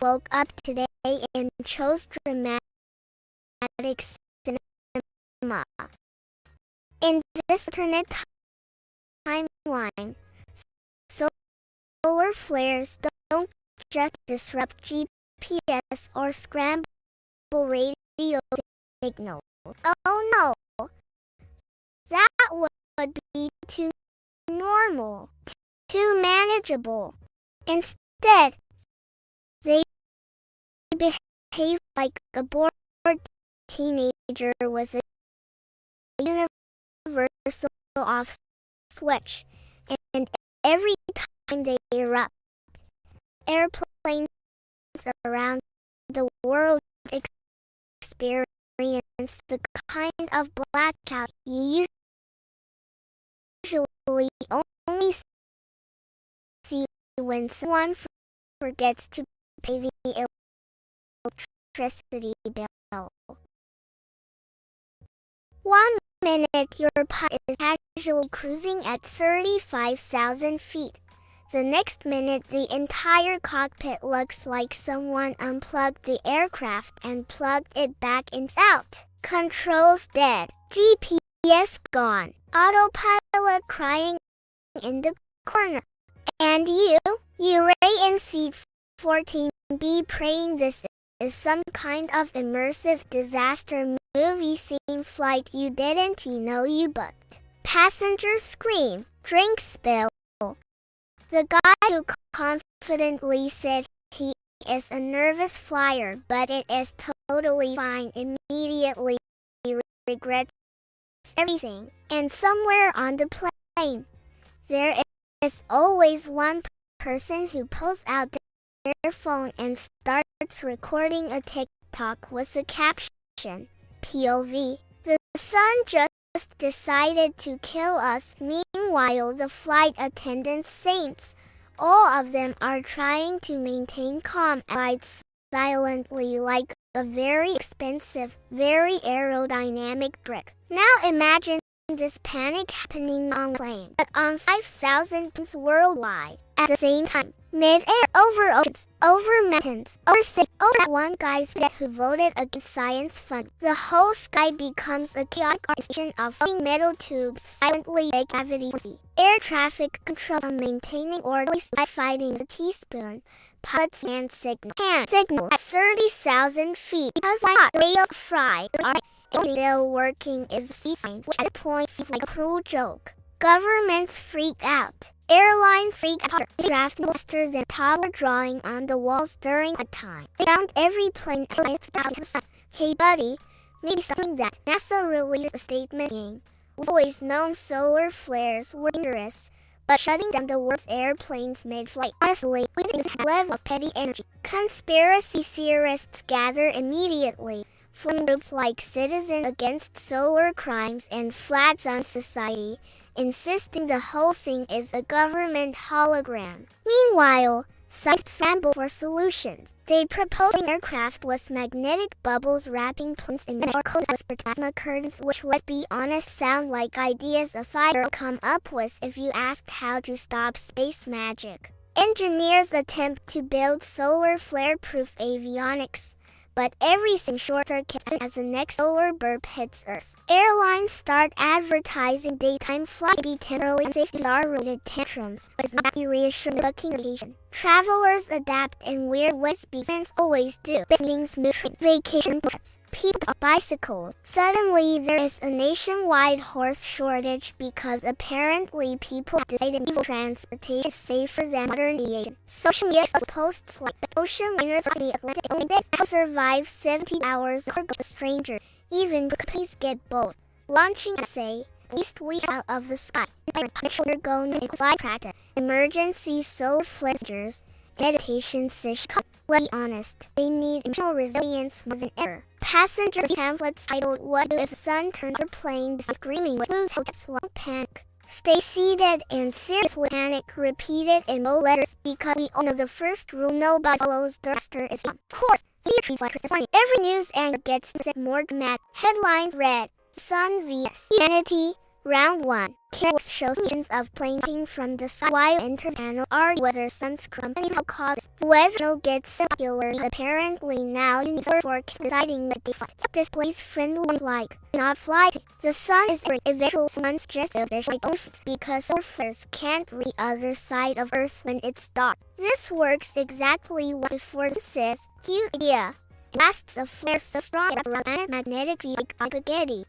woke up today and chose dramatic cinema. In this alternate timeline, solar flares don't just disrupt GPS or scramble radio signals. Oh no, that would be too normal, too manageable. Instead, they behave like a bored teenager was a universal off switch, and every time they erupt, airplanes around the world experience the kind of blackout you usually only see when someone forgets to pay the electricity bill. 1 minute your pilot is casually cruising at 35,000 feet. The next minute the entire cockpit looks like someone unplugged the aircraft and plugged it back in out. Controls dead, GPS gone, autopilot crying in the corner. And you ray in seat 14B praying this is some kind of immersive disaster movie scene flight you didn't know you booked. Passengers scream, drink spill. The guy who confidently said he is a nervous flyer but it is totally fine immediately regrets everything. And somewhere on the plane, there is always one person who pulls out their phone and starts recording a TikTok with the caption, POV, the sun just decided to kill us. Meanwhile, the flight attendants saints, all of them are trying to maintain calm and silently like a very expensive, very aerodynamic brick. Now imagine this panic happening on plane, but on 5,000 planes worldwide at the same time, mid-air, over oceans, over mountains, over cities, over one guy's head who voted against science fund. The whole sky becomes a chaotic orchestration of floating metal tubes silently make gravity force. Air traffic control on maintaining orderly sky fighting the teaspoon. Pilots and signal at 30,000 feet because my rails fried are still working is a sea sign, which at a point feels like a cruel joke. Governments freak out. Airlines freak out. Draft faster than toddler drawing on the walls during a time. They found every plane without the sun. Hey buddy, maybe something that NASA released a statement saying, we've always known solar flares were dangerous, but shutting down the world's airplanes mid-flight. Honestly, we didn't have a level of petty energy. Conspiracy theorists gather immediately, forming groups like Citizens Against Solar Crimes and Flags on Society, insisting the whole thing is a government hologram. Meanwhile, scientists scramble for solutions. They propose an aircraft with magnetic bubbles wrapping planes in metal with plasma curtains, which, let's be honest, sound like ideas a fighter come up with if you asked how to stop space magic. Engineers attempt to build solar flare-proof avionics, but everything short-circuits as the next solar burp hits Earth. Airlines start advertising daytime flight be temporarily unsafe due to star-related tantrums, but it's not the reassuring booking vacation. Travelers adapt in weird ways because always do. Buildings move vacation trips. People on bicycles. Suddenly there is a nationwide horse shortage because apparently people decided transportation is safer than modern aviation. Social media posts like ocean liners on the Atlantic only this will survive 70 hours or go to a stranger. Even companies get bold. Launching say, least we out of the sky. Undergoing a flight practice. Emergency solar flares. Meditation session. Let's be honest, they need emotional resilience more than ever. Passengers pamphlets titled What If the Sun Turned Your Plane Screaming with lose hopes long panic. Stay seated and seriously panic repeated in bold letters because we all know the first rule nobody follows the master is of course. Every news anchor gets more dramatic. Headlines read, Sun vs. Humanity, Round 1. Kills shows missions of plane jumping from the sky while interpanel are whether sun scrambling how causes. The weather gets circular. Apparently now you need for deciding the default displays friendly ones like not fly. The sun is eventual months just a visual because solar flares can't reach the other side of Earth when it's dark. This works exactly what before this says. Cute idea. Blasts of flares so strong that around magnetic field like spaghetti.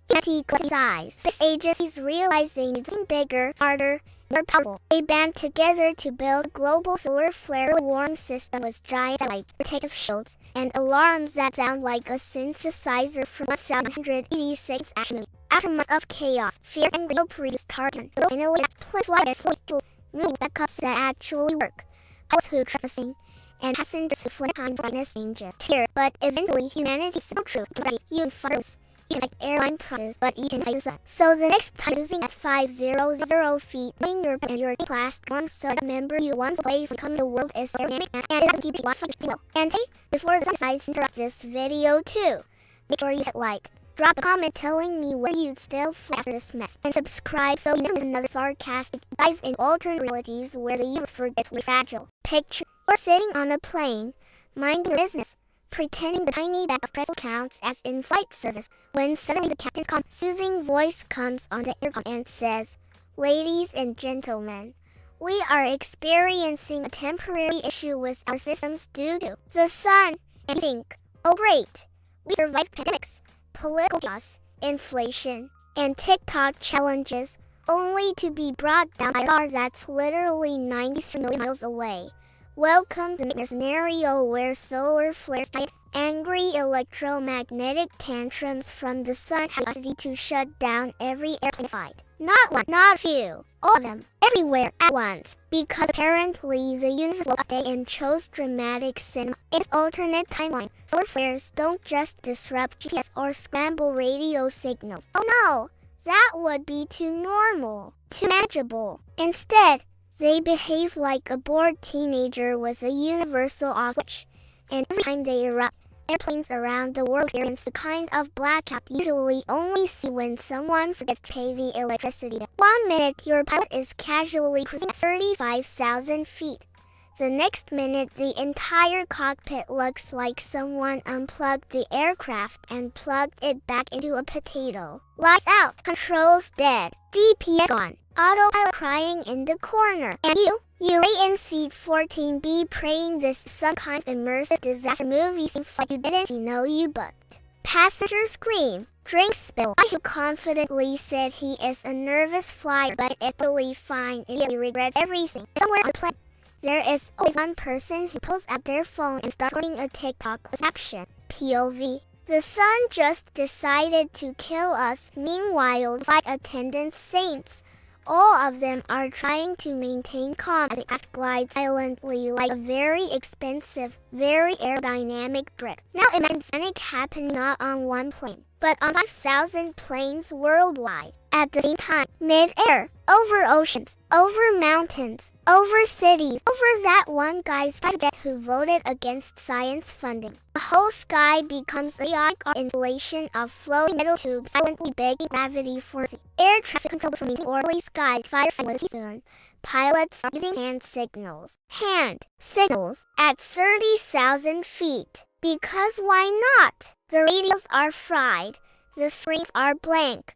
Size. Space agencies realizing it's bigger, harder, more powerful. They band together to build a global solar flare warning system with giant satellites, protective shields, and alarms that sound like a synthesizer from 186 action. After months of chaos, fear and real produce target. Finally, flight and slow moves that actually work. Pilots who trusting and passengers who fled behind brightness danger. But eventually humanity still truth ready. You farms. You can airline prices, but you can fight the sun. So the next time using at 500 feet, laying your platform so remember you once away from coming the world is dynamic and it doesn't keep you watching well. And hey, before the sun decides to interrupt this video too, make sure you hit like. Drop a comment telling me where you'd still fly after this mess. And subscribe so you never miss another sarcastic dive in alternate realities where the universe forgets we're fragile. Picture or sitting on a plane, minding your business, pretending the tiny bag of pretzels counts as in-flight service, when suddenly the captain's soothing voice comes on the intercom and says, "Ladies and gentlemen, we are experiencing a temporary issue with our systems due to the sun." And you think, oh great, we survived pandemics, political chaos, inflation, and TikTok challenges, only to be brought down by a star that's literally 93 million miles away. Welcome to the nightmare scenario where solar flares fight angry electromagnetic tantrums from the sun have the capacity to shut down every airplane flight. Not one, not a few, all of them, everywhere at once. Because apparently the universe woke up today and chose dramatic cinema. In its alternate timeline, solar flares don't just disrupt GPS or scramble radio signals. Oh no, that would be too normal, too manageable. Instead, they behave like a bored teenager with a universal off switch. And every time they erupt, airplanes around the world experience the kind of blackout you usually only see when someone forgets to pay the electricity bill. 1 minute, your pilot is casually cruising at 35,000 feet. The next minute, the entire cockpit looks like someone unplugged the aircraft and plugged it back into a potato. Lights out, controls dead, GPS gone, autopilot crying in the corner. And you lay in seat 14B praying this is some kind of immersive disaster movie scene flight you didn't know you booked. Passengers scream, drinks spill. I who confidently said he is a nervous flyer but it's totally fine and he regrets everything. Somewhere on the plane, there is always one person who pulls out their phone and starts recording a TikTok with caption, POV. The sun just decided to kill us. Meanwhile, flight attendants saints, all of them are trying to maintain calm as the aft glides silently like a very expensive, very aerodynamic brick. Now imagine panic happening not on one plane, but on 5,000 planes worldwide. At the same time, mid-air, over oceans, over mountains, over cities, over that one guy's private jet who voted against science funding. The whole sky becomes a chaotic installation of floating metal tubes silently begging gravity for the air traffic controllers from maintaining orderly skies firefighting with soon. Pilots are using hand signals at 30,000 feet. Because why not? The radios are fried, the screens are blank,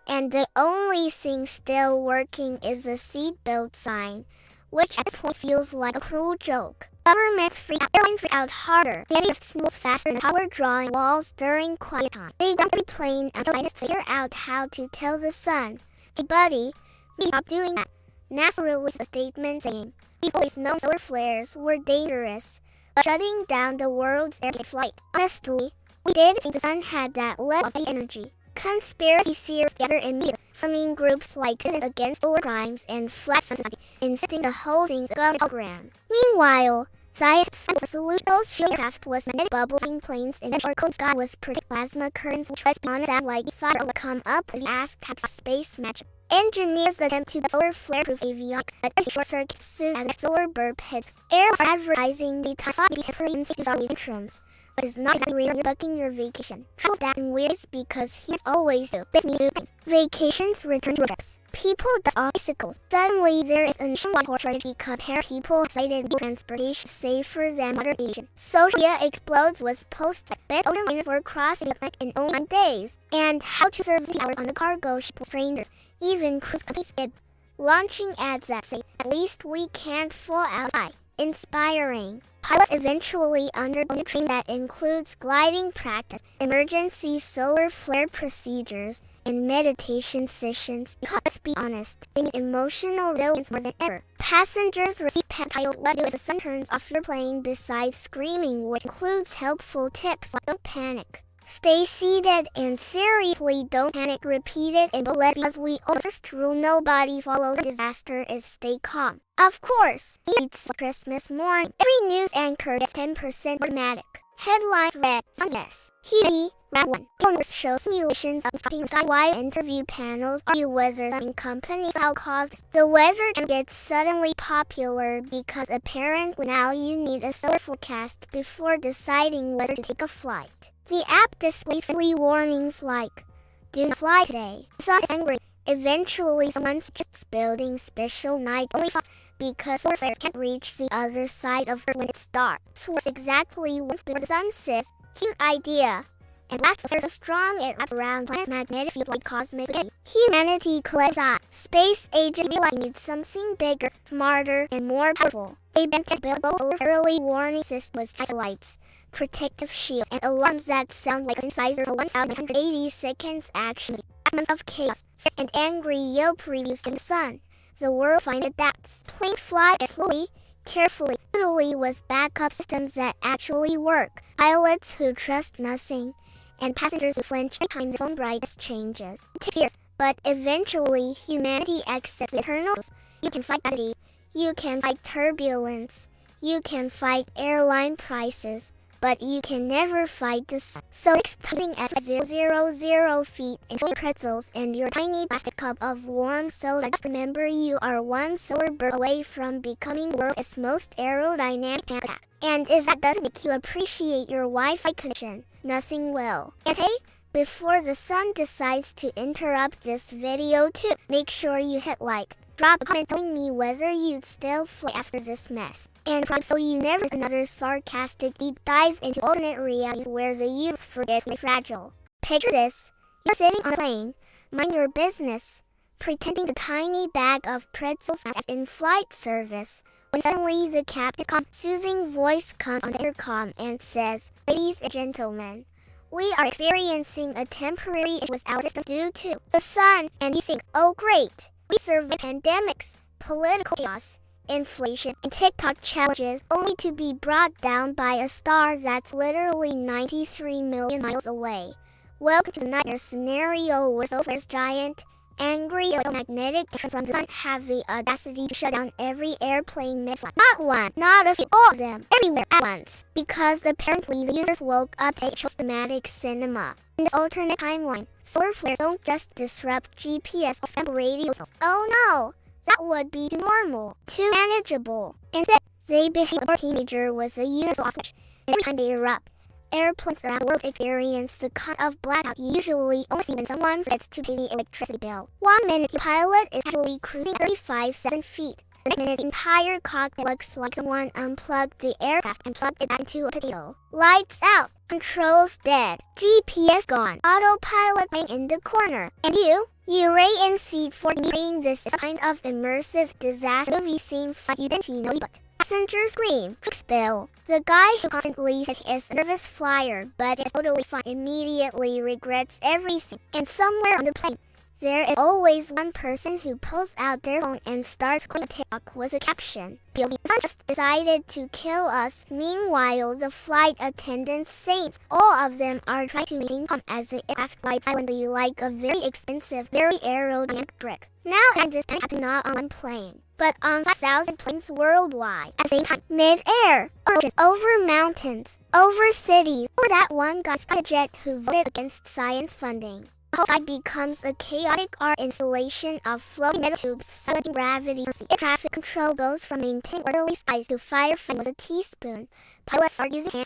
and the only thing still working is the seatbelt sign, which at this point feels like a cruel joke. Governments freak out, airlines freak out harder. The aircraft moves faster than taller drawing walls during quiet time. They ground every plane until scientists figure out how to tell the sun, "Hey buddy, we stop doing that." NASA released a statement saying, "We've always known solar flares were dangerous, but shutting down the world's air flight. Honestly, we didn't think the sun had that level of energy." Conspiracy theories gather in media, forming groups like Citizens Against Solar Crimes and Flat Sun Society, insisting the whole thing's a government program. Meanwhile, scientists found a solution. Shielding aircraft was magnetic bubbles in planes in the short cold sky was predict plasma currents which let's be honest sound like fire would come up with the ass types of space magic. Engineers attempt to build solar flare-proof avionics, but there's a short circuit soon as a solar burp hits. Airlines are advertising daytime flight may be temporary and safety are interims, but it's not exactly where you're booking your vacation. Travel's that and weird because humans always do. This means vacations return to trips. People dust off bicycles. Suddenly, there is a nationwide horse shortage because people cited transportation safer than modern aviation. Social media explodes with posts like best ocean liners were crossing the Atlantic in only 9 days, and how to serve 50 hours on the cargo ship with strangers. Even cruise companies did, launching ads that say, "At least we can't fall outside." Inspiring. Pilots eventually undergo training that includes gliding practice, emergency solar flare procedures, and meditation sessions. Because let's be honest, they need emotional resilience more than ever. Passengers receive pets titled "What Do If the Sun Turns Off Your Plane" besides screaming, which includes helpful tips like "Don't panic, stay seated," and "seriously don't panic" repeated in bold letters because we all know the first rule nobody follows disaster is stay calm. Of course, it's Christmas morning. Every news anchor gets 10% more dramatic. Headlines read, "Yes, Heat Round 1. Owners show simulations of stopping skywide interview panels argue whether some companies will cause this." The weather gets suddenly popular because apparently now you need a solar forecast before deciding whether to take a flight. The app displays friendly warnings like, "Do not fly today." The sun is angry. Eventually, someone suggests building special night-only phones because solar flares can't reach the other side of Earth when it's dark. This works exactly once before the sun sets. Cute idea. And last, there's a strong it wraps around the planet's magnetic field like cosmic spaghetti. Humanity collects eyes. Space agents realize they need something bigger, smarter, and more powerful. They began to build both early warning systems with lights, protective shields, and alarms that sound like a synthesizer for 1,180 seconds actually. After months of chaos, fear, and angry Yelp reviews in the sun, the world finally adapts. Planes fly slowly, carefully, literally with backup systems that actually work. Pilots who trust nothing, and passengers who flinch anytime the phone brightness changes. It takes years, but eventually humanity accepts the eternals. You can fight gravity, you can fight turbulence, you can fight airline prices, but you can never fight the sun. So next time at 000 feet and full pretzels and your tiny plastic cup of warm soda, just remember you are one solar burp away from becoming the world's most aerodynamic tank attack. And if that doesn't make you appreciate your Wi-Fi connection, nothing will. And hey, before the sun decides to interrupt this video too, make sure you hit like. Drop a comment telling me whether you'd still fly after this mess. And subscribe so you never miss another sarcastic deep dive into alternate realities where the youths forget to be fragile. Picture this. You're sitting on a plane, mind your business, pretending the tiny bag of pretzels as in-flight service, when suddenly the captain's calm, soothing voice comes on the intercom and says, "Ladies and gentlemen, we are experiencing a temporary issue with our systems due to the sun." And you think, "Oh great. We survive pandemics, political chaos, inflation, and TikTok challenges only to be brought down by a star that's literally 93 million miles away." Welcome to the nightmare scenario where solar's giant, angry electromagnetic difference from the sun have the audacity to shut down every airplane mid-flight. Not one, not a few, all of them, everywhere at once. Because apparently the universe woke up to show dramatic cinema. In this alternate timeline, solar flares don't just disrupt GPS or scramble radio signals. Oh no, that would be too normal, too manageable. Instead, they behave like a teenager with a universal off switch. Every time they erupt, airplanes around the world experience the kind of blackout you usually only see when someone forgets to pay the electricity bill. 1 minute, your pilot is casually cruising 35,000 feet. The next minute, the entire cockpit looks like someone unplugged the aircraft and plugged it back into a potato. Lights out, controls dead, GPS gone, autopilot playing in the corner. And you lay in seat 40 praying this is a kind of immersive disaster movie scene like you didn't know but. Passengers scream, quick spill. The guy who constantly said he is a nervous flyer but is totally fine immediately regrets everything. And somewhere on the plane, there is always one person who pulls out their phone and starts recording a TikTok with a caption, "The sun just decided to kill us." Meanwhile, the flight attendants saints, all of them are trying to maintain calm as the aircraft glides silently like a very expensive, very aerodynamic brick. Now, and this can happen not on one plane, but on 5,000 planes worldwide at the same time, mid-air, over oceans, over mountains, over cities, or that one guy's private jet who voted against science funding. whole sky becomes a chaotic art installation of floating metal tubes simulating gravity. Air traffic control goes from maintaining orderly skies to firefighting with a teaspoon. Pilots are using hand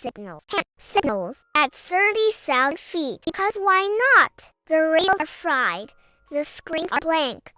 signals at 30,000 feet because why not? The rails are fried, the screens are blank,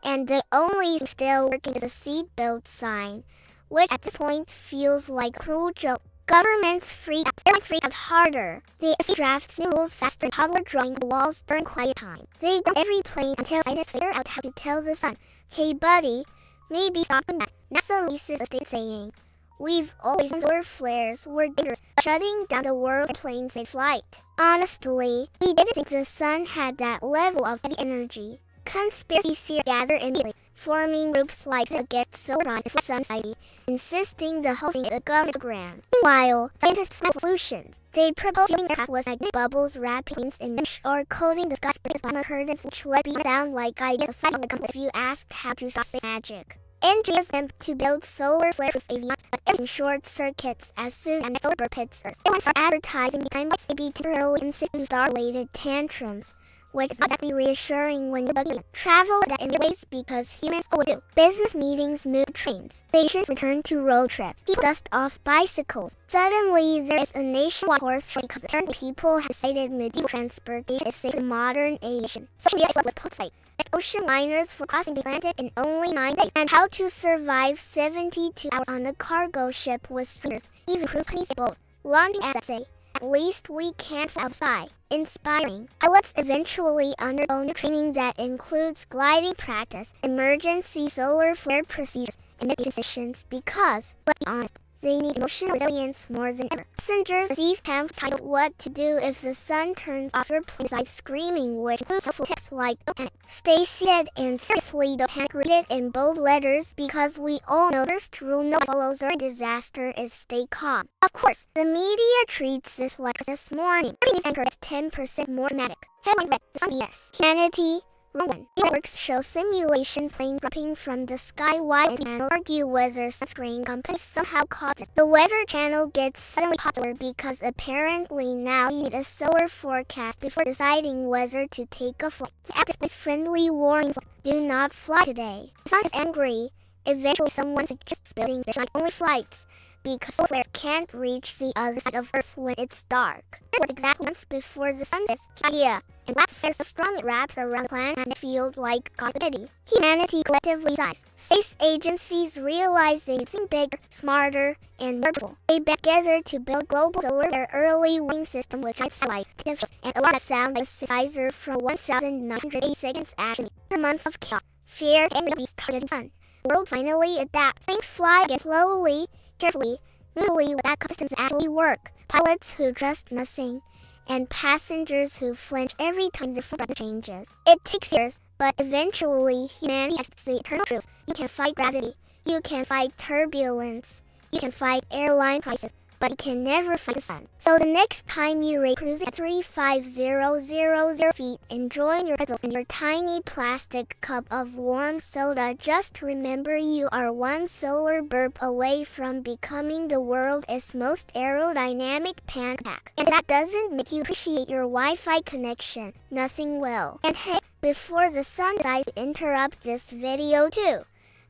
and the only thing still working is a seatbelt sign, which at this point feels like a cruel joke. Governments freak out, airlines freak out harder. The FAA drafts new rules faster than toddler drawing on walls during quiet time. They ground every plane until scientists figure out how to tell the sun, "Hey buddy, maybe stop doing that." NASA releases a statement saying, "We've always known solar flares were dangerous, shutting down the world airplanes mid-flight. Honestly, we didn't think the sun had that level of heavy energy." Conspiracy theories gather immediately, forming groups like Against Solar and Flat Sun Society, insisting the whole thing is a government program. Meanwhile, scientists have solutions. They propose filling aircraft with magnetic bubbles, wrapping planes in mesh, or coating the skies with plasma curtains, which let me down like ideas of flight would come if you asked how to stop space magic. Engineers attempt to build solar flare-proof avions, but everything short circuits as soon as solar burp hits Earth. Airlines are advertising the time may be temporarily insensitive to star-related tantrums, which is not exactly reassuring when you're bugging. Travel is that in ways because humans always do. Business meetings move to trains. Stations return to road trips. People dust off bicycles. Suddenly, there is a nationwide horse race because apparently people have decided medieval transportation is safe to modern aviation. Social media is with post-fight. It's ocean liners for crossing the Atlantic in only 9 days, and how to survive 72 hours on a cargo ship with stringers. Even cruise companies get bold. Launching ads that say, "At least we can't fly outside." Inspiring. Pilots eventually undergo new training that includes gliding practice, emergency solar flare procedures, and mitigation sessions because, let's be honest, they need emotional resilience more than ever. Passengers receive pamphlets titled "What to Do If the Sun Turns Off Your Plane" besides screaming, which includes helpful tips like "Don't panic, stay seated," and "Seriously, don't panic." Read it in bold letters because we all know the first rule no one follows during disaster is stay calm. Of course, the media treats this like this morning. Every news anchor is 10% more dramatic. Headline read, "The Sun BS. Humanity." Wrong. Networks show simulation plane dropping from the sky while channels argue whether sunscreen companies somehow caused it. The Weather Channel gets suddenly popular because apparently now you need a solar forecast before deciding whether to take a flight. The app displays friendly warnings like, "Do not fly today." The sun is angry. Eventually someone suggests building only flights because solar flares can't reach the other side of Earth when it's dark. This was exactly months before the sun sets. Idea. And black flare so strong it wraps around the planet and it feels like confetti. Humanity collectively sighs. Space agencies realize they need something bigger, smarter, and more powerful. They band together to build global solar their early warning system with giant satellites, and a lot that sound like a synthesizer from 1980 seconds actually. After months of chaos, fear, and beast targeting the sun, the world finally adapts. Things fly again slowly, carefully, moodily without systems actually work. Pilots who trust nothing, and passengers who flinch every time their flight changes. It takes years, but eventually humanity accepts the eternal truth. You can fight gravity, you can fight turbulence, you can fight airline prices, but you can never fight the sun. So the next time you rate cruising at 35,000 feet, enjoying your pretzels in your tiny plastic cup of warm soda, just remember you are one solar burp away from becoming the world's most aerodynamic pancake. And if that doesn't make you appreciate your Wi-Fi connection, nothing will. And hey, before the sun decides to interrupt this video too,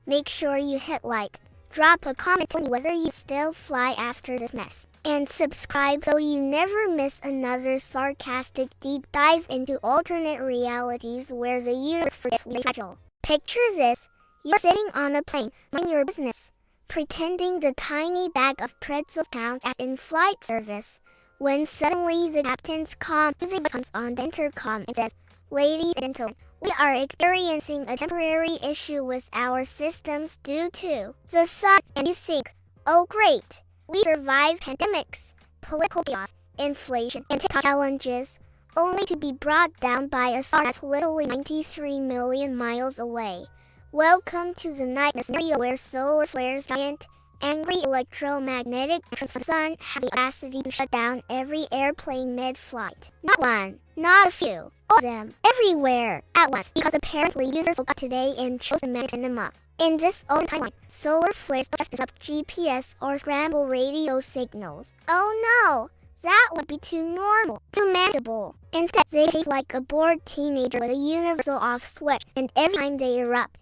make sure you hit like. Drop a comment telling me whether you still fly after this mess. And subscribe so you never miss another sarcastic deep dive into alternate realities where the universe forgets we're fragile. Picture this. You're sitting on a plane, minding your business, pretending the tiny bag of pretzels counts as in-flight service, when suddenly the captain's calm voice comes on the intercom and says, "Ladies and gentlemen, we are experiencing a temporary issue with our systems due to the sun." And you think, oh great, we survive pandemics, political chaos, inflation, and TikTok challenges, only to be brought down by a star that's literally 93 million miles away. Welcome to the nightmare scenario where solar flares, giant, angry electromagnetic entrance from the sun have the capacity to shut down every airplane mid-flight. Not one, not a few, all of them, everywhere, at once, because apparently Universal got today and chose to manage them up. In this own timeline, solar flares don't just disrupt GPS or scramble radio signals. Oh no! That would be too normal, too manageable. Instead, they behave like a bored teenager with a universal off switch, and every time they erupt,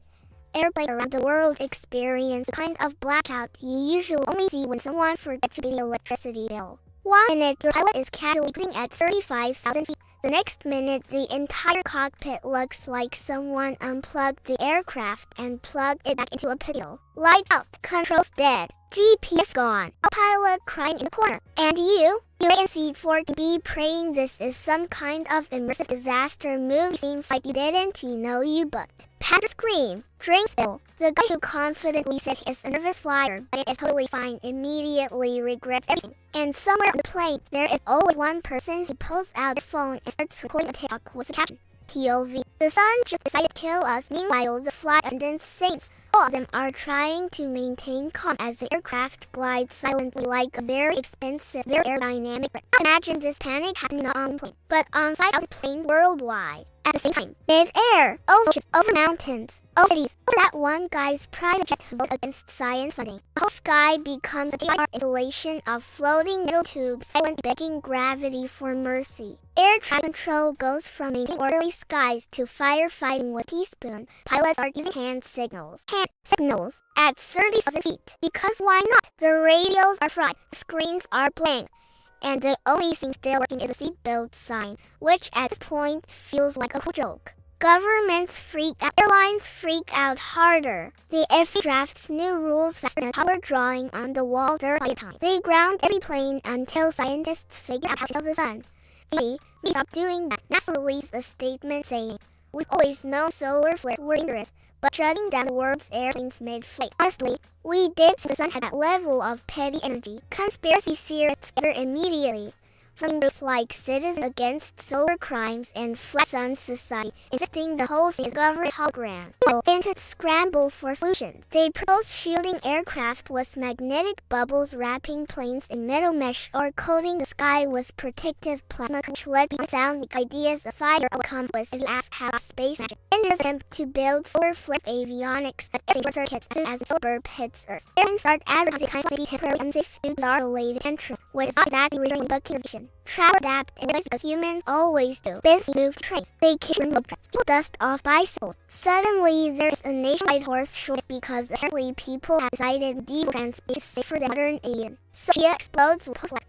airplanes around the world experience the kind of blackout you usually only see when someone forgets to pay the electricity bill. 1 minute, your pilot is casually cruising at 35,000 feet. The next minute, the entire cockpit looks like someone unplugged the aircraft and plugged it back into a pedal. Lights out, controls dead, GPS gone, a pilot crying in the corner. And you wait in seat 4 to be praying this is some kind of immersive disaster movie. Seems like you didn't know you booked. Panda scream, drink spill. The guy who confidently said he is a nervous flyer, but it is totally fine, immediately regrets everything. And somewhere on the plane, there is always one person who pulls out their phone and starts recording a TikTok with the caption, POV. The sun just decided to kill us. Meanwhile, the flight attendants saints, all of them are trying to maintain calm as the aircraft glides silently like a very expensive, very aerodynamic wreck. Imagine this panic happening on a plane, but on 5,000 planes worldwide. At the same time, mid-air, over oceans, over mountains, over cities, over that one guy's private jet who voted against science funding. The whole sky becomes a KIR installation of floating metal tubes, silently begging gravity for mercy. Air traffic control goes from maintaining orderly skies to firefighting with a teaspoon. Pilots are using hand signals. Hand signals at 30,000 feet. Because why not? The radios are fried, the screens are blank. And the only thing still working is a seatbelt sign, which at this point feels like a joke. Governments freak out, airlines freak out harder. The FAA drafts new rules faster than a toddler drawing on the wall during time. They ground every plane until scientists figure out how to tell the sun. Maybe stop doing that. NASA released a statement saying, "We've always known solar flares were dangerous, but shutting down the world's airplanes made flight. Honestly, we did see the sun had that level of petty energy." Conspiracy theorists gather immediately, from groups like Citizens Against Solar Crimes and Flat Sun Society, insisting the whole thing is a government hologram. Scientists scramble for solutions. They propose shielding aircraft with magnetic bubbles, wrapping planes in metal mesh, or coating the sky with protective plasma, which let people sound like ideas a fire will come with if you ask how space magic. In an attempt to build solar flare avionics, testing circuits as soon as the solar burp hits Earth. Airlines start advertising time to be temporarily unsafe due to star-related tension, which is not exactly returning booking vision. Travel adapt in ways because humans always do. Business move trains. Vacation road trips. People dust off bicycles. Suddenly, there is a nationwide horse shortage because apparently people have decided diesel transport is safer than modern aviation. Sophia explodes with post-life.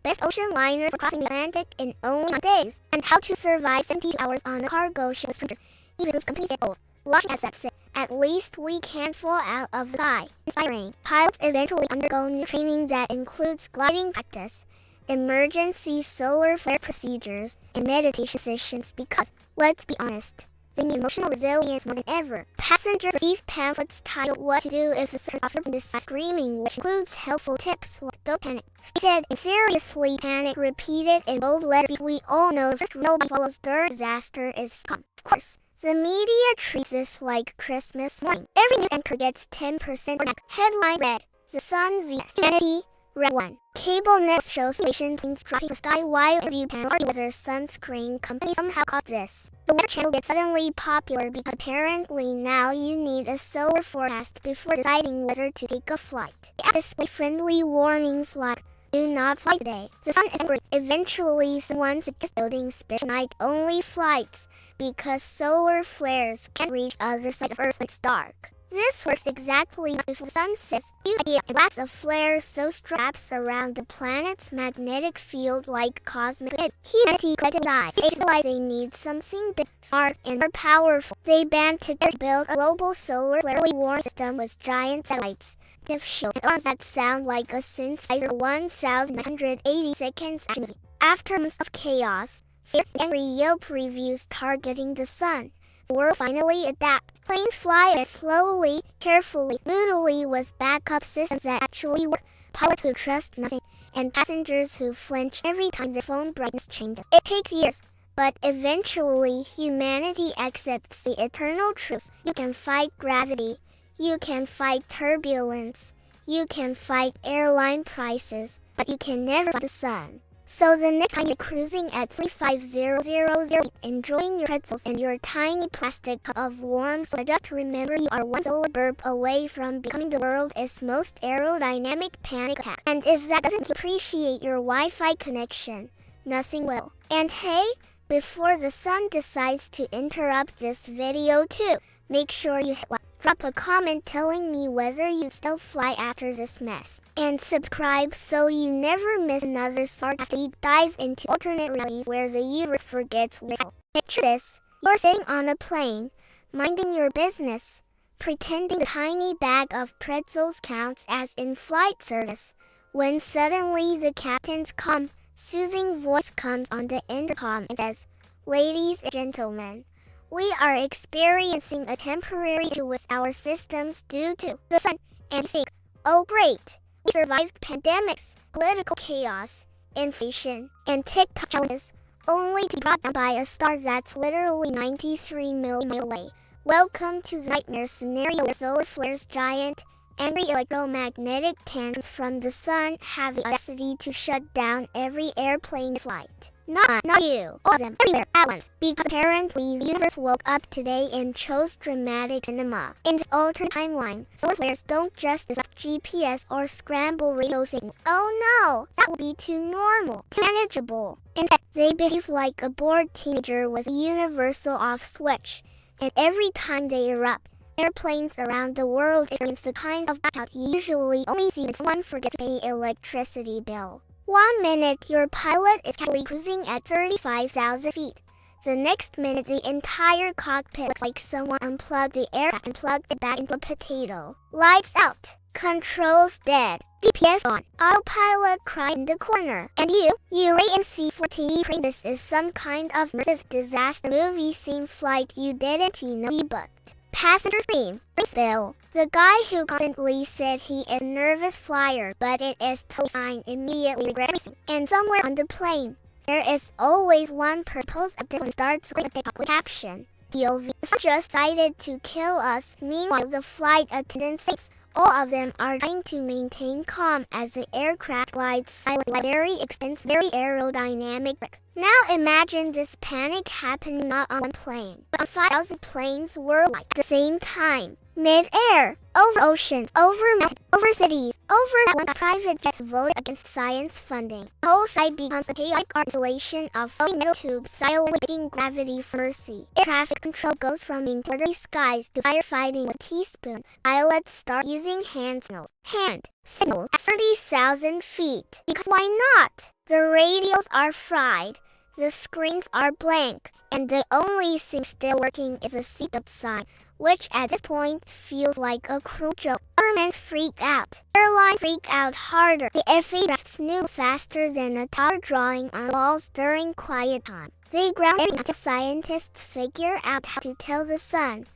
Best ocean liners for crossing the Atlantic in only 9 days. And how to survive 72 hours on a cargo ship with sprinters. Even those companies say, "Oh, launch pads at 6. At least we can't fall out of the sky." Inspiring. Pilots eventually undergo new training that includes gliding practice, emergency solar flare procedures, and meditation sessions because, let's be honest, they need emotional resilience more than ever. Passengers receive pamphlets titled "What to Do If the Sun is Off This Screaming," which includes helpful tips like "Don't panic." Said and seriously panic repeated in bold letters. We all know the first rule that follows during disaster is calm. Of course, the media treats this like Christmas morning. Every news anchor gets 10% or headline read, "The Sun vs. Humanity." Red 1. Cable news shows aviation planes dropping from the sky while interview panels argue whether sunscreen company somehow caused this. The Weather Channel gets suddenly popular because apparently now you need a solar forecast before deciding whether to take a flight. They display friendly warnings like, "Do not fly today. The sun is angry." Eventually, someone suggests building special night-only flights because solar flares can't reach the other side of Earth when it's dark. This works exactly before the sun sets. New idea, and lots of flares so straps around the planet's magnetic field like cosmic grid. Humanity collectively dies. They realize they need something big, smart, and more powerful. They band together to build a global solar flare warning system with giant satellites, shield, and arms that sound like a synthesizer. 1,980 seconds action movie. After months of chaos, fear, and angry Yelp reviews targeting the sun, the world finally adapts. Planes fly as slowly, carefully, moodily with backup systems that actually work, pilots who trust nothing, and passengers who flinch every time their phone brightness changes. It takes years, but eventually humanity accepts the eternal truth. You can fight gravity, you can fight turbulence, you can fight airline prices, but you can never fight the sun. So the next time you're cruising at 35000, enjoying your pretzels and your tiny plastic cup of warm soda, just remember you are one solar burp away from becoming the world's most aerodynamic panic attack. And if that doesn't appreciate your Wi-Fi connection, nothing will. And hey, before the sun decides to interrupt this video too, make sure you hit like. Drop a comment telling me whether you'd still fly after this mess. And subscribe so you never miss another sarcastic deep dive into alternate realities where the universe forgets real. Picture this. You're sitting on a plane, minding your business, pretending the tiny bag of pretzels counts as in-flight service, when suddenly the captain's calm, soothing voice comes on the intercom and says, "Ladies and gentlemen, we are experiencing a temporary issue with our systems due to the sun." And you think, oh great, we survived pandemics, political chaos, inflation, and TikTok challenges, only to be brought down by a star that's literally 93 million miles away. Welcome to the nightmare scenario where solar flares, giant, angry electromagnetic tantrums from the sun have the audacity to shut down every airplane flight. Not you. All of them, everywhere, at once. Because apparently the universe woke up today and chose dramatic cinema. In this alternate timeline, solar flares don't just disrupt GPS or scramble radio signals. Oh no, that would be too normal, too manageable. Instead, they behave like a bored teenager with a universal off switch. And every time they erupt, airplanes around the world experience the kind of blackout you usually only see when someone forgets to pay electricity bill. 1 minute, your pilot is casually cruising at 35,000 feet. The next minute, the entire cockpit looks like someone unplugged the aircraft and plugged it back into a potato. Lights out. Controls dead. GPS on. Autopilot cry in the corner. And you wait and see for TV praying this is some kind of immersive disaster movie scene flight you didn't know you booked. Passenger scream. Spill. The guy who constantly said he is a nervous flyer, but it is totally fine, immediately regrets everything. And somewhere on the plane, there is always one purpose update and starts screaming TikTok with caption. POV. The sun just decided to kill us. Meanwhile, the flight attendants thinks all of them are trying to maintain calm as the aircraft glides silently, very extensive, very aerodynamic. Now imagine this panic happening not on one plane, but on 5,000 planes worldwide at the same time. Mid-air, over oceans, over mountains, over cities, over that one private jet voted against science funding. The whole site becomes a chaotic installation of floating metal tubes silently begging gravity for mercy. Air traffic control goes from being toward skies to firefighting with a teaspoon. Pilots start using hand signals at 30,000 feet. Because why not? The radios are fried, the screens are blank, and the only thing still working is a seatbelt sign, which at this point feels like a cruel joke. Governments freak out. Airlines freak out harder. The FAA drafts news faster than a toddler drawing on walls during quiet time. They ground everything until scientists figure out how to tell the sun,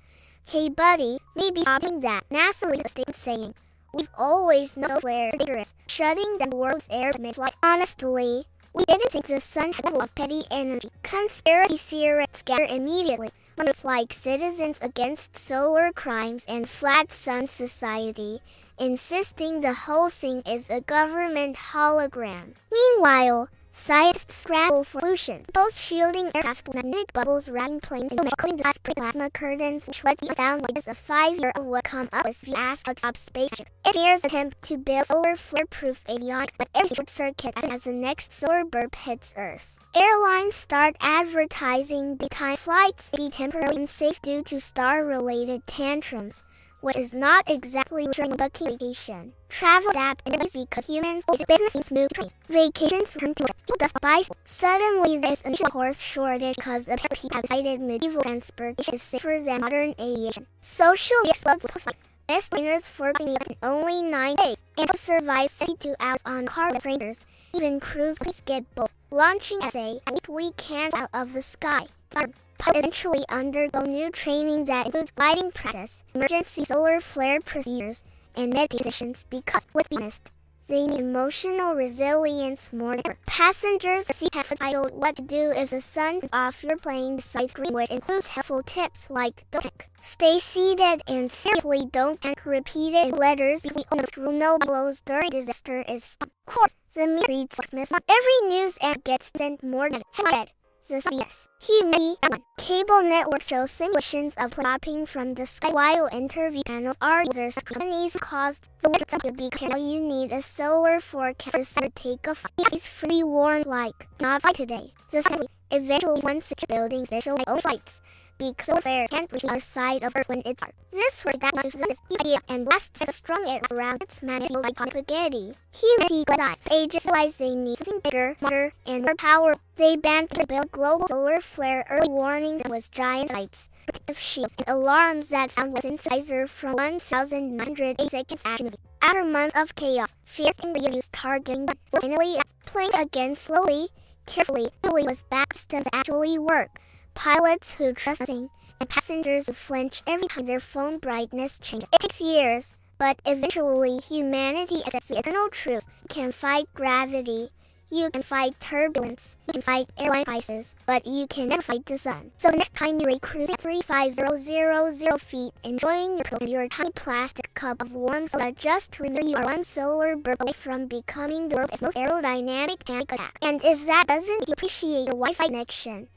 "Hey buddy, maybe stop doing that." NASA released a statement saying, "We've always known flares are dangerous, shutting down the world's air mid-flight. Honestly, we didn't think the sun had a level of petty energy." Conspiracy theorists scatter immediately. Groups like Citizens Against Solar Crimes and Flat Sun Society, insisting the whole thing is a government hologram. Meanwhile, scientists scramble for solutions. Both shielding aircraft with magnetic bubbles, wrapping planes into coating the plasma curtains, which lets you sound like a 5-year old would come up with if you ask out of space. Engineers attempt to build solar flare-proof avionics, but every short circuit as the next solar burp hits Earth. Airlines start advertising daytime flights may be temporarily unsafe due to star-related tantrums, which is not exactly reassuring when booking vacation. Travel adapt and because humans always business seems smooth trains. Vacations return to people dust bicycles. Suddenly there is a national horse shortage because apparently people have decided medieval transportation is safer than modern aviation. Social media explodes with posts like best trainers for in only 9 days and survive 72 hours on car with strangers. Even cruise companies get both. Launching essay at least we can out of the sky. Pilots eventually undergo new training that includes gliding practice, emergency solar flare procedures, and meditations because, let's be honest, they need emotional resilience more than ever. Passengers receive half the title What to Do If the Sun is Off Your Plane besides screen, which includes helpful tips like don't panic, stay seated, and seriously don't panic repeated in letters because the only rule no blows during disaster is stop. course, the media reads Christmas. Every news ad gets sent more than head. The CBS, humanity, cable networks show simulations of dropping from the sky while interview panels are users. Companies caused the weather to be clear. You need a solar forecast to take a flight. It's free warm like not flight today. The sun eventually wants to building special only flights because solar flares can't reach the other side of Earth when it's dark. This was that much of the idea and blasts a strong air around its magnetic like spaghetti. Humanity realized ages realized they need something bigger, smarter, and more power. They banned to build global solar flare early warning that was giant lights, protective shields, and alarms that sound like synthesizer from 1,908 seconds activity. After months of chaos, fear and reuse targeting done. Finally, playing again slowly, carefully, was back to actually work. Pilots who trust nothing, and passengers who flinch every time their phone brightness changes. It takes years, but eventually humanity accepts the eternal truth. You can fight gravity, you can fight turbulence, you can fight airline prices, but you can never fight the sun. So the next time you're cruising at 35,000 feet, enjoying your tiny plastic cup of warm soda, just remember you are one solar burp away from becoming the world's most aerodynamic panic attack. And if that doesn't appreciate your Wi-Fi connection,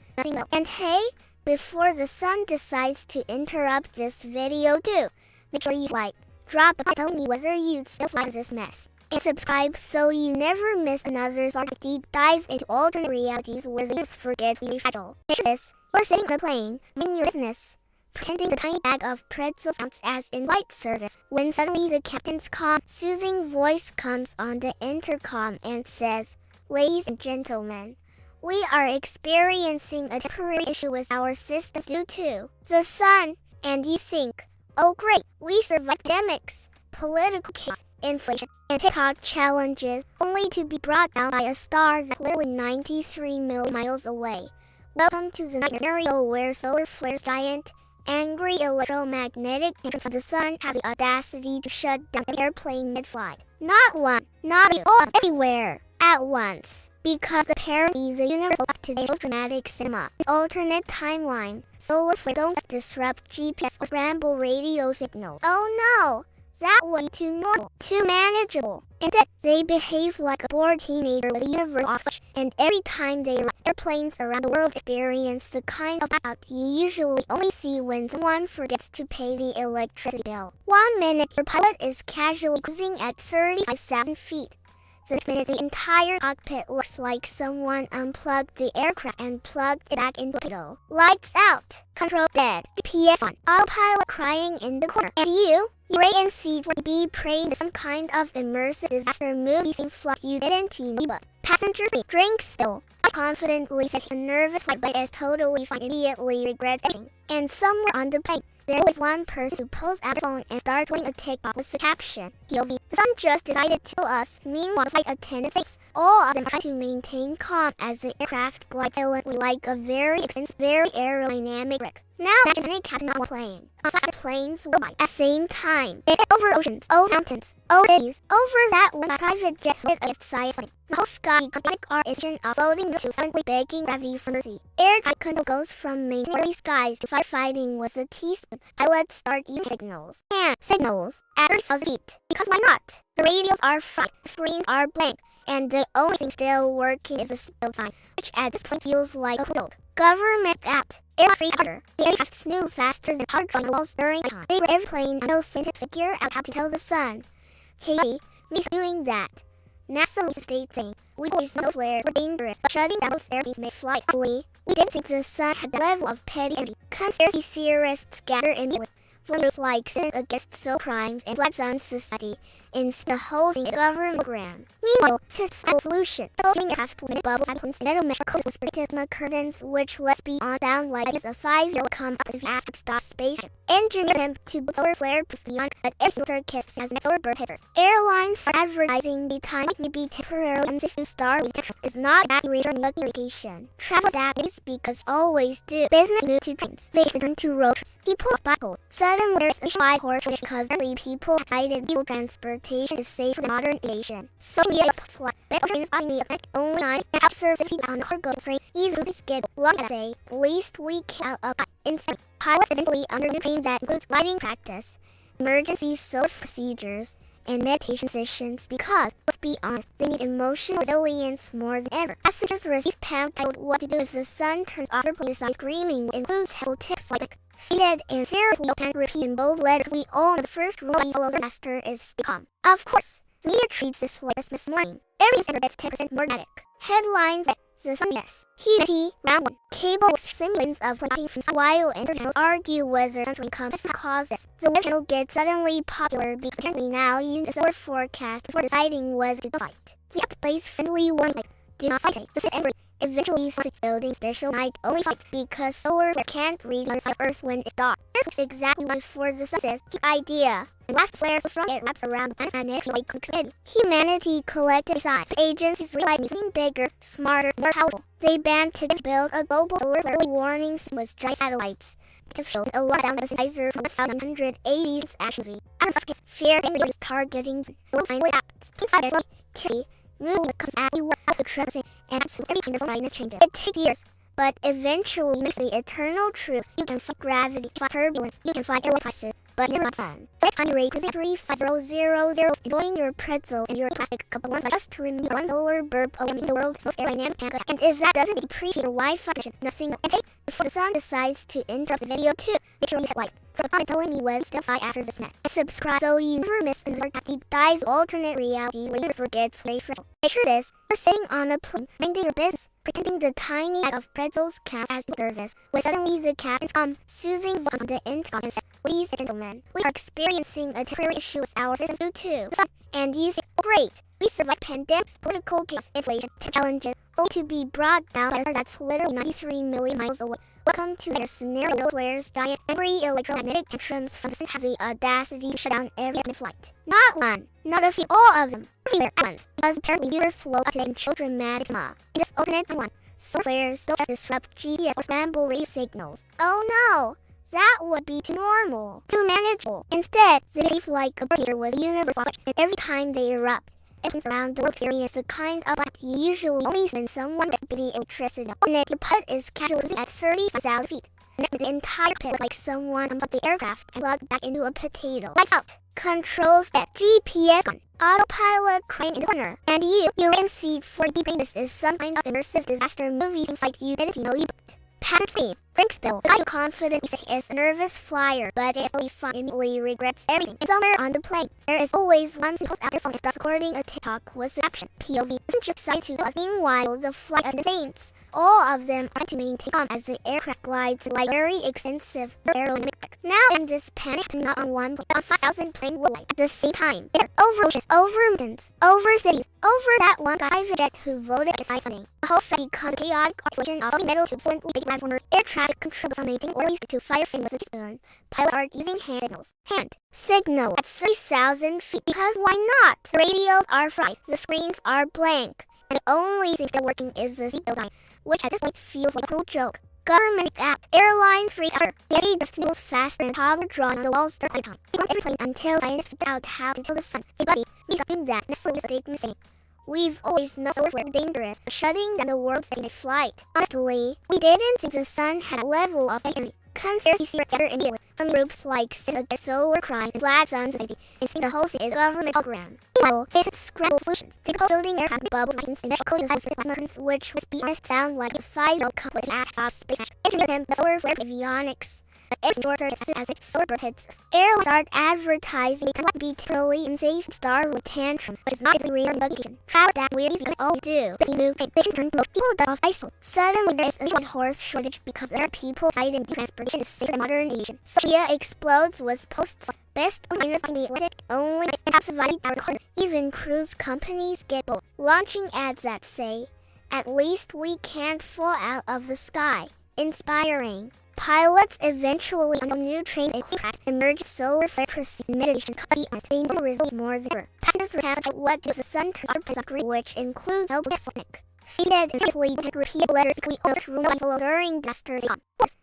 and hey, before the sun decides to interrupt this video too, make sure you drop a telling me whether you'd still fly this mess, and subscribe so you never miss another sort of deep dive into alternate realities where the news forgets we fragile. Picture this, or sitting on a plane, minding your business, pretending the tiny bag of pretzels counts as in flight service, when suddenly the captain's calm, soothing voice comes on the intercom and says, "Ladies and gentlemen, we are experiencing a temporary issue with our systems due to the sun," and you think, oh great, we survived pandemics, political chaos, inflation, and TikTok challenges, only to be brought down by a star that's literally 93 million miles away. Welcome to the nightmare scenario where solar flares giant, angry electromagnetic entrance from the sun have the audacity to shut down an airplane mid-flight. Not one, not two, all everywhere at once. Because apparently the universe of today's dramatic cinema, alternate timeline, solar flares don't disrupt GPS or scramble radio signals. Oh no, that would be too normal, too manageable. Instead, they behave like a bored teenager with a universe off switch, and every time they ride, airplanes around the world experience the kind of blackout you usually only see when someone forgets to pay the electricity bill. 1 minute, your pilot is casually cruising at 35,000 feet. The next minute, the entire cockpit looks like someone unplugged the aircraft and plugged it back into the Lights out, control dead, GPS on, autopilot crying in the corner, and you wait and see for to be praying to some kind of immersive disaster movie scene fluff you didn't know, but passengers drink still. Confidently said a nervous flight but is totally fine, immediately regrets everything. And somewhere on the plane, there was one person who pulls out a phone and starts tweeting a TikTok with the caption, "POV, the sun just decided to kill us." Meanwhile, flight attendants face all of them try to maintain calm as the aircraft glides silently like a very expensive, very aerodynamic brick. Now imagine any captain on one plane. On faster planes worldwide at the same time. It over oceans, over mountains, over cities, over that one private jet hit against science plane. The whole sky cosmic artisan of floating to silently begging gravity for mercy. Air traffic control goes from maintaining early skies to firefighting with a teaspoon. Pilots start using signals. And signals at 30,000 feet. Because why not? The radios are fried, the screens are blank, and the only thing still working is the seatbelt sign, which at this point feels like a world. Government out. Air free harder. The aircraft snooze faster than hard drawing walls during time. They were airplane until scientists figure out how to tell the sun, "Hey, me doing that." NASA released a state saying, "We always know flares were dangerous, but shutting down those airplanes made flight early. We didn't think the sun had that level of petty energy." Conspiracy theorists scatter immediately. Voices like sin against so crimes and Black Sun Society instead of holding a government program. Meanwhile, this evolution, floating aircraft with bubbles instead of measure codes with predictive curtains, which let's be on sound like a 5-year-old come up if you ask stop space. Engineers attempt to build solar flare proof beyond, but every solar kiss has solar bird hitters. Airlines are advertising the time may be temporarily unsafe to star with is not accurate or vacation. Travel is because always do. Business move to trains. They return to road trips. People bicycle. Suddenly there's a 5-horse race because early people decided people transportation is safe for modern aviation. So media posts like better trains on the effect only nights and outserve the people on the cargo train. Even if schedule long as say, least we count up inside. Pilots eventually under the train that includes riding practice, emergency solar procedures, and meditation sessions because, let's be honest, they need emotional resilience more than ever. Passengers receive pamphlet what to do if the sun turns off or politicized screaming includes helpful tips like seated and seriously and repeat in bold letters. We all know the first rule we follow the master is stay calm. Of course, the media treats this like Christmas morning. Every newspaper gets 10% more dramatic. Headlines that the sun yes. Humidity, round one. Cable semblance of flooding from while internationals argue whether sun's encompass causes this. The Weather Channel gets suddenly popular because apparently now you need a solar forecast before deciding whether to fight. The place friendly warning like, do not fight. This is every. Eventually, science building special night only fights because solar flares can't reach the other side of Earth when it's dark. This is exactly one for the sun says. Keep idea. And last flare so strong it wraps around the planet and if you like clicks ready. Humanity collected decides. Agencies realize something bigger, smarter, more powerful. They banned to build a global solar early warning system with giant satellites. To show a lot down the synthesizer from the 1980s actually. Out of fear and is targeting the world finally acts. Terry. Move comes at you out to trusting and to every kind of brightness changes. It takes years, but eventually you make the eternal truth. You can fight gravity, fight turbulence, you can fight air crisis, but never not sun. So next time you rate 35000, enjoying your pretzels and your plastic cup of ones just to remember one solar burp around the world's most aerodynamic and good. And if that doesn't depreciate your Wi-Fi connection, nothing. And hey, before the sun decides to interrupt the video too, make sure you hit like. For a comment telling me when still fight after this match. Subscribe so you never miss another deep dive alternate reality where you forget very fragile. Picture this, you're sitting on a plane, minding your business, pretending the tiny bag of pretzels counts as service, when suddenly the captain's soothing voice on the intercom and says, ladies and gentlemen, we are experiencing a temporary issue with our system due to the sun. And you say, oh great, we survived pandemics, political chaos, inflation, challenges, only to be brought down by a star that's literally 93 million miles away. Welcome to their scenario where giant every electromagnetic tantrums from the sun have the audacity to shut down every flight. Not one, not a few, all of them, everywhere at once, because apparently viewers woke up today and children mad as ma. In this alternate one, solar flares don't just disrupt GPS or scramble radio signals. Oh no! That would be too normal, too manageable. Instead, they behave like a teacher with a universal switch, and every time they erupt, everything around the world experience a kind of like you usually only send someone with the electricity. And if your pilot is casually at 35,000 feet, next to the entire pit like someone unplugged the aircraft and plugged back into a potato. Lights out. Controls set. GPS on. Autopilot crying in the corner. And you're in seat 40. This is some kind of immersive disaster movie like you didn't know you booked. Passive scene. Drink spill. The guy who confidently says he is a nervous flyer, but it's only fun immediately regrets everything. And somewhere on the plane, there is always one who posts out their phone and starts recording a TikTok with the caption. POV isn't just excited to us. Meanwhile, the flight attendants, all of them are to maintain calm as the aircraft glides like very extensive aerodynamic. Now in this panic, not on one plane, but on 5,000 planes worldwide at the same time. They're over oceans, over mountains, over cities, over that one private jet who voted against something. The whole city because chaotic oscillation of metal tubes fluently big platformers, air traffic control on making orders to fire frame with a teaspoon. Pilots are using hand signals. Hand signal at 3,000 feet because why not? The radios are fried, the screens are blank, and the only thing still working is the seatbelt line, which at this point feels like a cruel joke. Government act. Airlines freak out. The FAA drifts moves fast and toddler drawn on the walls start time. They want every plane until scientists figure out how to kill the sun. Hey buddy, me something that necessarily is a big mistake. We've always known solar flare dangerous, shutting down the world's second flight. Honestly, we didn't think the sun had a level of energy. Conspiracy theories are immediately from groups like Solar Crime and Black Sun Society, and seeing the whole thing is a government program. Meanwhile, states scramble solutions. They propose building aircraft bubble mines and coding sizes for plasma currents, which, let's be honest, sound like a 5-year-old couple with an ass off space match. If you them, the solar flare avionics. It's shorter as its solar hits. Airlines start advertising it can be totally unsafe star with tantrum, which is not easily real investigation. Travel that weird is all we do. This new they turn most people die off ISIL. Suddenly there is a one horse shortage because there are people citing transportation is safer than modern aviation. Social media explodes with posts like best miners in the Atlantic, only have survived our corner. Even cruise companies get bold, launching ads that say, "At least we can't fall out of the sky." Inspiring. Pilots eventually on the new train and cracks emerge solar flare proceed meditation cutty on staying resilience more than ever. Passengers were asked what does the sun turn on place green, which includes helplessness. Seated and simply repeated letters quickly almost ruined life during disasters.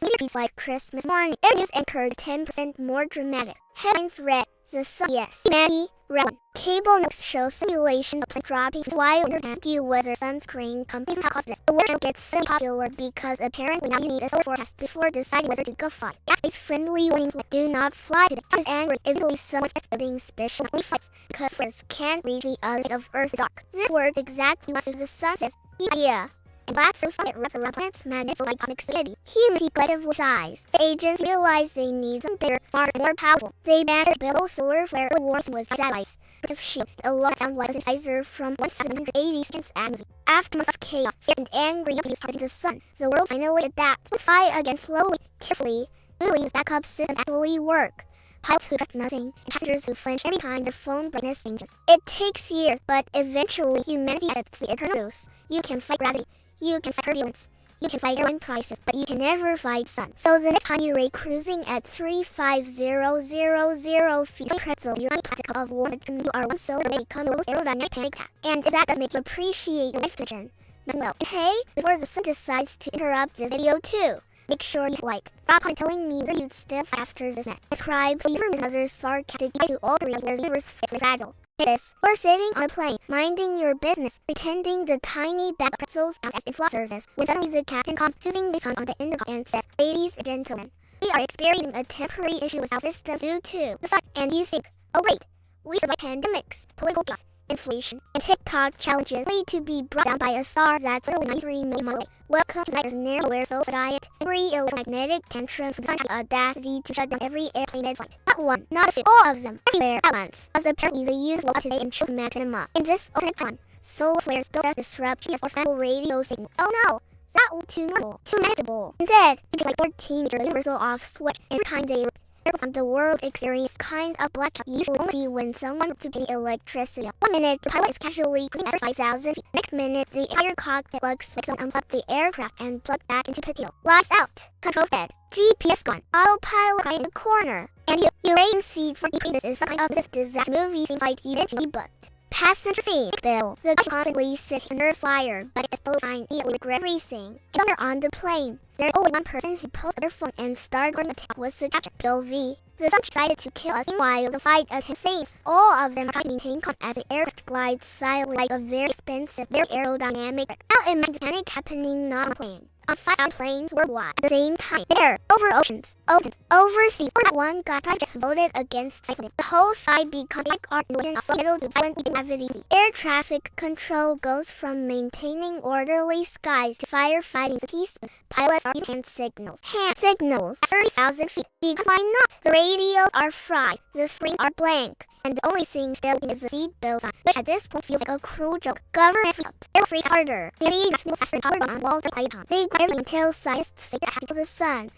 Media feeds like Christmas morning. Air news anchored 10% more dramatic. Headlines read, The sun, yes. Humanity, realm. Cable news show simulation of plane dropping while internet weather sunscreen companies have caused this. The word gets so popular because apparently now you need a solar forecast before deciding whether to go fly. Space-friendly warnings like do not fly today. Sun is angry. Eventually someone is building special flights because flares can't reach the other side of Earth's dark. This word exactly what the sun says. Yeah. And black through it wraps around planet's magnetic like cosmic spaghetti. Humanity collectively sighs. The agents realize they need some bigger, smarter, more powerful. They banned the Bill solar flare wars with satellites. Protective shield. A lot sound like a synthesizer from 1180 seconds ad movie. After months of chaos, fear and angry yuppies targeting the sun, the world finally adapts to fight again slowly, carefully. Believes backup systems actually work. Pilots who trust nothing, and passengers who flinch every time their phone brightness changes. It takes years, but eventually humanity accepts the eternal truth. You can fight gravity. You can fight turbulence, you can fight airline prices, but you can never fight sun. So the next time you rate cruising at 35000 feet pretzel, you're not plastic of warm trim, you are one so may become a world's aerodynamic panic attack. And that does make you appreciate your life vision. Well, hey, before the sun decides to interrupt this video too, make sure you like, drop on telling me where you'd step after this net. Subscribe so you don't miss another sarcastic to all the reels where the universe fits with fragile. This, or sitting on a plane, minding your business, pretending the tiny bag of pretzels counts as in flight service, when suddenly the captain comes using this on the end of and says, "Ladies and gentlemen, we are experiencing a temporary issue with our system due to the sun." And you think, oh wait, we survive pandemics, political chaos, inflation, and TikTok challenges only to be brought down by a star that's literally 93 million miles away. Welcome to Nightmare's narrow soul diet. Every electromagnetic tantrum from the sun has the audacity to shut down every airplane mid-flight. Not one, not a few, all of them, everywhere at once. As apparently they use law today and choose maximum. In this alternate plan, solar flares don't just disrupt GPS or sample radio signal. Oh no! That was too normal, too manageable. Instead, it's like 14 major universal off switch every time they the world experience kind of blackout you usually only when someone to pay electricity. 1 minute, the pilot is casually cruising at 5,000 feet. Next minute, the entire cockpit looks like someone unplugged the aircraft and plugged back into potato. Lights out. Controls dead. GPS gone. Autopilot right in the corner. And you rain seat for this is some kind of disaster movie scene like you didn't but. Passenger seat, Bill. The guy constantly sits in Earth flyer, but it's still fine. He regret everything. And when they're on the plane, there's only one person who pulls their phone and starts recording the tape was the captain, Bill V. The sun decided to kill us. Meanwhile, the flight attendants, all of them are trying to maintain calm as the aircraft glides silently like a very expensive, very aerodynamic wreck. Now imagine panic happening not on a plane. On 5 planes worldwide at the same time. Air, over oceans, overseas. Or that one guy tried to voted against cycling. The whole side becomes like art and off the middle to silent gravity. Air traffic control goes from maintaining orderly skies to firefighting the peace. Pilots are using hand signals. Hand signals at 30,000 feet. Because why not? The radios are fried. The screens are blank. And the only thing still is the seatbelt sign, which at this point feels like a cruel joke. Government freaked. Air freak harder. The immediate feels faster and harder on walls to play upon. They grab everything until scientists figure out how to kill the sun.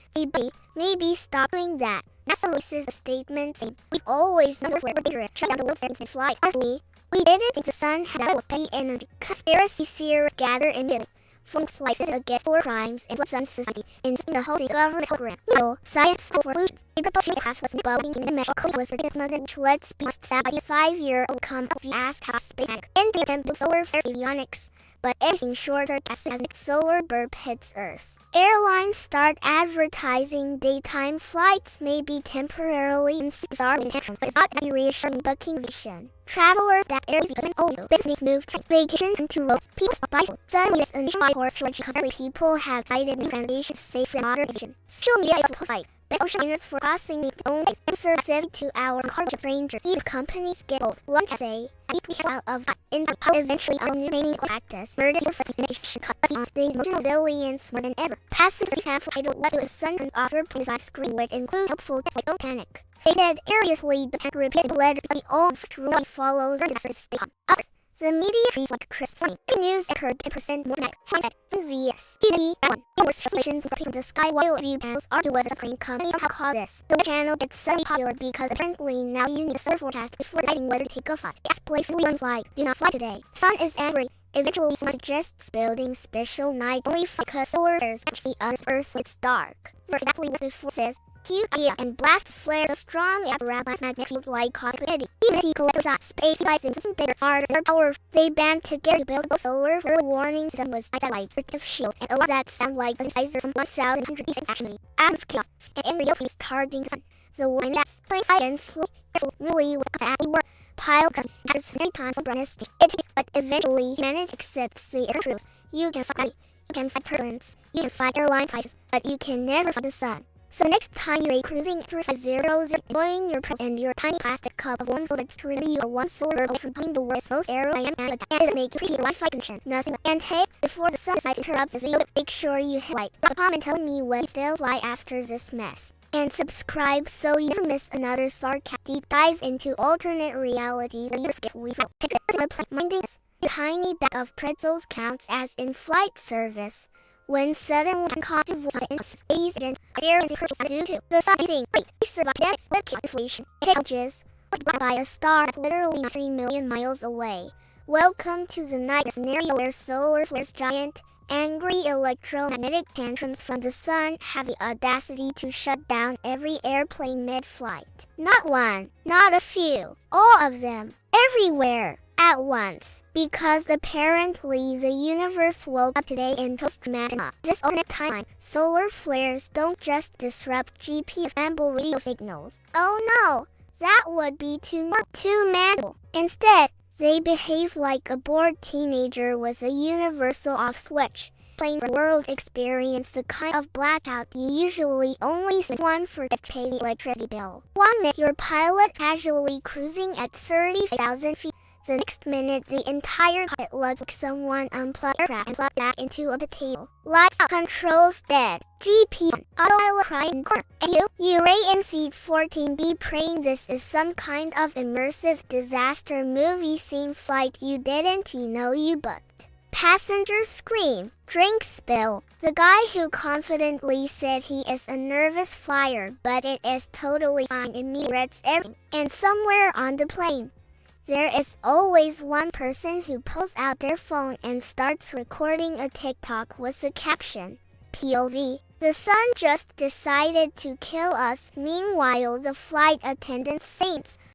Maybe stop doing that. NASA releases a statement saying, "We've always known we're dangerous. Shut down the world's settings and flight." Honestly, we didn't think the sun had that with petty energy. Conspiracy theorists gather immediately. From slices against war crimes and sun society, and the whole government program. Science for solutions. A propulsion aircraft was bubbling in the mesh code was predicted which let's be stabbed by a 5-year-old come up the ass house space panic. In the attempt to solar flare avionics. But anything shorter as the solar burp hits Earth. Airlines start advertising daytime flights may be temporarily in intention, but it's not that reassuring booking vision. Travelers that areas because older business move trains, vacations into roads, people stop bicycle. Suddenly there's a nationwide horse shortage because people have cited new transportation safe and modern aviation. Social media is supposed like best ocean liners for crossing the own days and serve 72 hours on cargo strangers. Even companies get old. One can say, at least we have out of sight. In the pilot eventually on new training practice, murder is reflected in aviation cuts on the emotional resilience more than ever. Passengers have titled what to sun turns off your plane side screen which include helpful text like don't panic. Stated seriously, the panic repeated letters but the old truly follows or disaster stay calm. Others. The media treats like crisp warning. Good news occurred 10% more than hindsight. VS. TV. 1. Worse translations for people in the sky while view panels are to weather screen companies somehow call this. The channel gets suddenly popular because apparently now you need a solar forecast before deciding whether to take a flight. Yes, place really runs like, do not fly today. Sun is angry. Eventually someone suggests building special night only because solar flares actually Earth when it's dark. Verse exactly what before says. Cute idea and blast flares a strong apparatus magnetic field like cosmic spaghetti. Humanity collectors out space license and bigger, harder, power. They band together to build a solar flare warning system with satellites, protective shield, and a lot that sound like a synthesizer from 1,100 seconds actually. Out of chaos, and angry yellow is targeting the sun. The one that's playing fight and slow. really was at work. Pile has many times for brightness. It is, but eventually humanity accepts the truth. You can fight, you can fight turbulence, you can fight airline prices, but you can never fight the sun. So next time you're cruising through 500, enjoying your pearls and your tiny plastic cup of warm soda, you are one solar away from being the world's most aerodynamic and it makes pretty Wi-Fi connection. Nothing. And hey, before the sun decides to interrupt this video, make sure you hit like, drop a comment telling me when you still fly after this mess. And subscribe so you never miss another sarcastic deep dive into alternate realities where we found. Minding a tiny bag of pretzels counts as in-flight service. When suddenly cost of and air is due to the sizing rate, survived inflation. Hedges brought by a star that's literally 3 million miles away. Welcome to the night scenario where solar flares giant, angry electromagnetic tantrums from the sun have the audacity to shut down every airplane mid-flight. Not one, not a few, all of them, everywhere. At once, because apparently the universe woke up today in post-traumatic. This alternate timeline, solar flares don't just disrupt GPS scramble radio signals. Oh no, that would be too manual. Instead, they behave like a bored teenager with a universal off switch. Planes world experience the kind of blackout you usually only see one for to pay the electricity bill. 1 minute your pilot casually cruising at 30,000 feet. The next minute, the entire cockpit looks like someone unplugged aircraft and plugged back into a potato. Lights out, controls dead. GPS, autopilot crying corner. And you ray in seat 14B praying this is some kind of immersive disaster movie scene flight you didn't know you booked. Passengers scream, drink spill. The guy who confidently said he is a nervous flyer, but it is totally fine, immediately regrets everything. And somewhere on the plane, there is always one person who pulls out their phone and starts recording a TikTok with the caption, POV, the sun just decided to kill us. Meanwhile, the flight attendant saints,